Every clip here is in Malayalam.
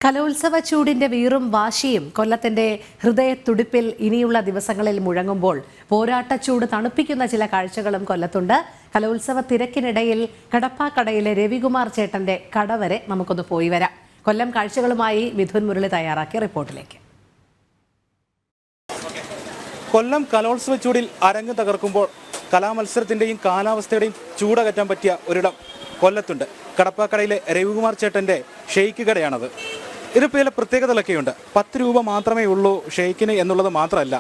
കലോത്സവ ചൂടിന്റെ വീറും വാശിയും കൊല്ലത്തിന്റെ ഹൃദയത്തുടിപ്പിൽ ഇനിയുള്ള ദിവസങ്ങളിൽ മുഴങ്ങുമ്പോൾ പോരാട്ടച്ചൂട് തണുപ്പിക്കുന്ന ചില കാഴ്ചകളും കൊല്ലത്തുണ്ട്. കലോത്സവ തിരക്കിനിടയിൽ കടപ്പാക്കടയിലെ രവികുമാർ ചേട്ടന്റെ കട വരെ നമുക്കൊന്ന് പോയി വരാം. കൊല്ലം കാഴ്ചകളുമായി മിഥുൻ മുരളി തയ്യാറാക്കിയ റിപ്പോർട്ടിലേക്ക്. കൊല്ലം കലോത്സവ ചൂടിൽ അരങ്ങ് തകർക്കുമ്പോൾ കലാമത്സരത്തിന്റെയും കാലാവസ്ഥയുടെയും ചൂടകറ്റാൻ പറ്റിയ ഒരിടം കൊല്ലത്തുണ്ട്. കടപ്പാക്കടയിലെ രവികുമാർ ചേട്ടന്റെ ഷെയ്ക്ക് കടയാണത്. ഇതിപ്പോൾ ചില പ്രത്യേകതകളൊക്കെയുണ്ട്. 10 രൂപ മാത്രമേ ഉള്ളൂ ഷെയ്ക്കിന് എന്നുള്ളത് മാത്രമല്ല,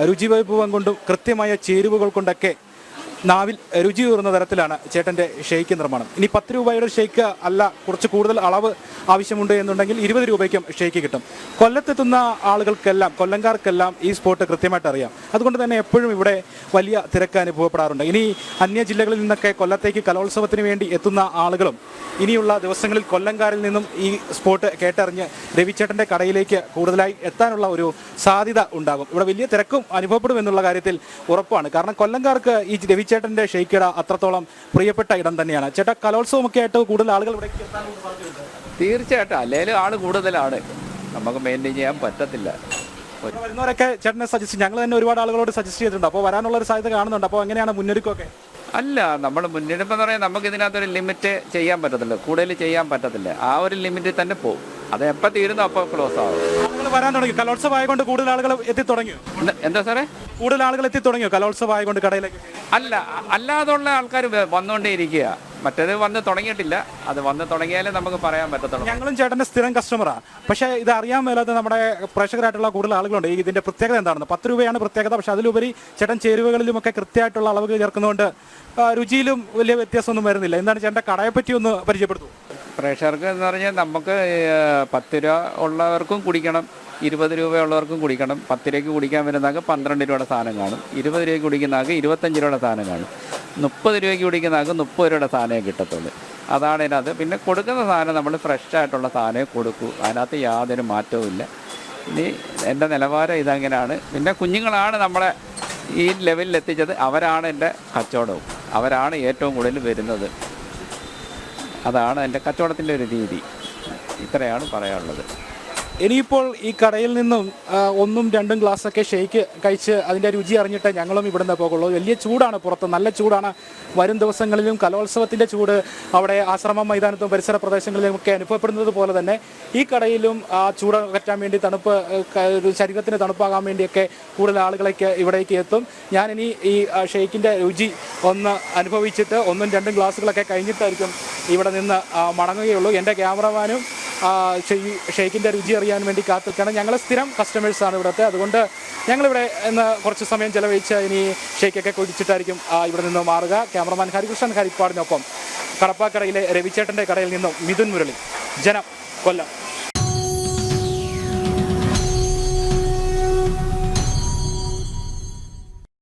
രുചിവൈഭവം കൊണ്ടും കൃത്യമായ ചേരുവകൾ കൊണ്ടൊക്കെ നാവിൽ രുചി കൂറുന്ന തരത്തിലാണ് ചേട്ടൻ്റെ ഷെയ്ക്ക് നിർമ്മാണം. ഇനി 10 രൂപയുടെ ഷെയ്ക്ക് അല്ല, കുറച്ച് കൂടുതൽ അളവ് ആവശ്യമുണ്ട് എന്നുണ്ടെങ്കിൽ 20 രൂപയ്ക്കും ഷെയ്ക്ക് കിട്ടും. കൊല്ലത്തെത്തുന്ന ആളുകൾക്കെല്ലാം, കൊല്ലംകാർക്കെല്ലാം ഈ സ്പോട്ട് കൃത്യമായിട്ട് അറിയാം. അതുകൊണ്ട് തന്നെ എപ്പോഴും ഇവിടെ വലിയ തിരക്ക് അനുഭവപ്പെടാറുണ്ട്. ഇനി അന്യ ജില്ലകളിൽ നിന്നൊക്കെ കൊല്ലത്തേക്ക് കലോത്സവത്തിന് വേണ്ടി എത്തുന്ന ആളുകളും ഇനിയുള്ള ദിവസങ്ങളിൽ കൊല്ലംകാരിൽ നിന്നും ഈ സ്പോട്ട് കേട്ടറിഞ്ഞ് രവിച്ചേട്ടൻ്റെ കടയിലേക്ക് കൂടുതലായി എത്താനുള്ള ഒരു സാധ്യത ഉണ്ടാകും. ഇവിടെ വലിയ തിരക്കും അനുഭവപ്പെടും എന്നുള്ള കാര്യത്തിൽ ഉറപ്പാണ്. കാരണം കൊല്ലംകാർക്ക് ഈ രവിച്ചേട്ടൻ്റെ ഷെയ്ക്ക് കട അത്രത്തോളം പ്രിയപ്പെട്ട ഇടം തന്നെയാണ്. ചേട്ടാ, കലോത്സവമൊക്കെ ആയിട്ട് കൂടുതൽ ആളുകൾ ഇവിടേക്ക് എത്താനുള്ള സാധ്യതയുണ്ട്? തീർച്ചയായിട്ടും, അല്ലെങ്കിലും ആൾ കൂടുതലാണ്, നമുക്ക് മെയിൻറ്റെയിൻ ചെയ്യാൻ പറ്റത്തില്ല. വരുന്നവരൊക്കെ ചേട്ടനെ സജസ്റ്റ്, ഞങ്ങൾ തന്നെ ഒരുപാട് ആളുകളോട് സജസ്റ്റ് ചെയ്തിട്ടുണ്ട്. അപ്പോൾ വരാനുള്ള ഒരു സാധ്യത കാണുന്നുണ്ട്. അപ്പോൾ എങ്ങനെയാണ് മുന്നൊരുക്കമൊക്കെ? അല്ല, നമ്മൾ മുന്നെടുപ്പ് എന്ന് പറയാൻ നമുക്ക് ഇതിനകത്തൊരു ലിമിറ്റ് ചെയ്യാൻ പറ്റത്തില്ല, കൂടുതൽ ചെയ്യാൻ പറ്റത്തില്ല. ആ ഒരു ലിമിറ്റിൽ തന്നെ പോകും. അത് എപ്പോൾ തീരുന്നു അപ്പോൾ ക്ലോസ് ആവും. ആളുകൾ വരാൻ തുടങ്ങി. കലോത്സവം ആയതുകൊണ്ട് കൂടുതൽ ആളുകൾ എത്തിത്തുടങ്ങിയോ? എന്താ സാറേ? കൂടുതൽ ആളുകൾ എത്തിത്തുടങ്ങിയോ കലോത്സവം ആയതുകൊണ്ട് കടയിലേക്ക്? അല്ലാതുള്ള ആൾക്കാർ വന്നുകൊണ്ടേ ഇരിക്കുക. മറ്റേത് വന്ന് തുടങ്ങിയിട്ടില്ല. അത് വന്ന് തുടങ്ങിയാലേ നമുക്ക് പറയാൻ പറ്റത്തുള്ളൂ. ഞങ്ങളും ചേട്ടൻ്റെ സ്ഥിരം കസ്റ്റമറാണ്. പക്ഷേ ഇത് അറിയാൻ മേലാത്ത നമ്മുടെ പ്രേക്ഷകരായിട്ടുള്ള കൂടുതൽ ആളുകളുണ്ട്. ഇതിൻ്റെ പ്രത്യേകത എന്താണെന്ന്. 10 രൂപയാണ് പ്രത്യേകത. പക്ഷേ അതിലുപരി ചേട്ടൻ ചേരുവകളിലുമൊക്കെ കൃത്യമായിട്ടുള്ള അളവുകൾ ചേർക്കുന്നതുകൊണ്ട് രുചിയിലും വലിയ വ്യത്യാസമൊന്നും വരുന്നില്ല. എന്താണ് ചേട്ടൻ്റെ കടയെപ്പറ്റി ഒന്ന് പരിചയപ്പെടുത്തും? പ്രേക്ഷകർക്ക് എന്ന് പറഞ്ഞാൽ നമുക്ക് 10 രൂപ ഉള്ളവർക്കും കുടിക്കണം, 20 രൂപയുള്ളവർക്കും കുടിക്കണം. 10 രൂപയ്ക്ക് കുടിക്കാൻ വരുന്നതാൾക്ക് 12 രൂപയുടെ സാധനം കാണും, 20 രൂപയ്ക്ക് കുടിക്കുന്നതാൾക്ക് 25 രൂപയുടെ സാധനം കാണും, 30 രൂപയ്ക്ക് കുടിക്കുന്നതാൾക്ക് 30 രൂപയുടെ സാധനമേ കിട്ടത്തുള്ളൂ. അതാണ് ഇതിനകത്ത്. പിന്നെ കൊടുക്കുന്ന സാധനം നമ്മൾ ഫ്രഷ് ആയിട്ടുള്ള സാധനമേ കൊടുക്കൂ. അതിനകത്ത് യാതൊരു മാറ്റവും ഇല്ല. ഇനി എൻ്റെ നിലവാരം ഇതങ്ങനെയാണ്. പിന്നെ കുഞ്ഞുങ്ങളാണ് നമ്മളെ ഈ ലെവലിൽ എത്തിച്ചത്. അവരാണ് എൻ്റെ കച്ചവടവും, അവരാണ് ഏറ്റവും കൂടുതൽ വരുന്നത്. അതാണ് എൻ്റെ കച്ചവടത്തിൻ്റെ ഒരു രീതി. ഇത്രയാണ് പറയാനുള്ളത്. ഇനിയിപ്പോൾ ഈ കടയിൽ നിന്നും 1ഉം 2ഉം ഗ്ലാസ്സൊക്കെ ഷെയ്ക്ക് കഴിച്ച് അതിൻ്റെ രുചി അറിഞ്ഞിട്ട് ഞങ്ങളും ഇവിടുന്ന് പോകുള്ളൂ. വലിയ ചൂടാണ് പുറത്ത്, നല്ല ചൂടാണ്. വരും ദിവസങ്ങളിലും കലോത്സവത്തിൻ്റെ ചൂട് അവിടെ ആശ്രമം മൈതാനത്തും പരിസര പ്രദേശങ്ങളിലുമൊക്കെ അനുഭവപ്പെടുന്നത് പോലെ തന്നെ ഈ കടയിലും ആ ചൂട് അകറ്റാൻ വേണ്ടി, തണുപ്പ് ശരീരത്തിന് തണുപ്പാകാൻ വേണ്ടിയൊക്കെ കൂടുതൽ ആളുകളേക്ക് ഇവിടേക്ക് എത്തും. ഞാനിനി ഈ ഷെയ്ക്കിൻ്റെ രുചി ഒന്ന് അനുഭവിച്ചിട്ട് 1ഉം 2ഉം ഗ്ലാസ്സുകളൊക്കെ കഴിഞ്ഞിട്ടായിരിക്കും ഇവിടെ നിന്ന് മടങ്ങുകയുള്ളൂ. എൻ്റെ ക്യാമറമാനും ഷെയ്ക്കിൻ്റെ രുചി അറിയാൻ വേണ്ടി കാത്തിരിക്കുകയാണ്. ഞങ്ങൾ സ്ഥിരം കസ്റ്റമേഴ്സാണ് ഇവിടുത്തെ. അതുകൊണ്ട് ഞങ്ങളിവിടെ ഇന്ന് കുറച്ച് സമയം ചിലവഴിച്ച് ഇനി ഷെയ്ക്കൊക്കെ കുടിച്ചിട്ടായിരിക്കും ഇവിടെ നിന്ന് മാറുക. ക്യാമറമാൻ ഹരികൃഷ്ണൻ ഹരിപ്പാടിനൊപ്പം കടപ്പാക്കടയിലെ രവിച്ചേട്ടൻ്റെ കടയിൽ നിന്നും മിഥുൻ മുരളി, ജനം, കൊല്ലം.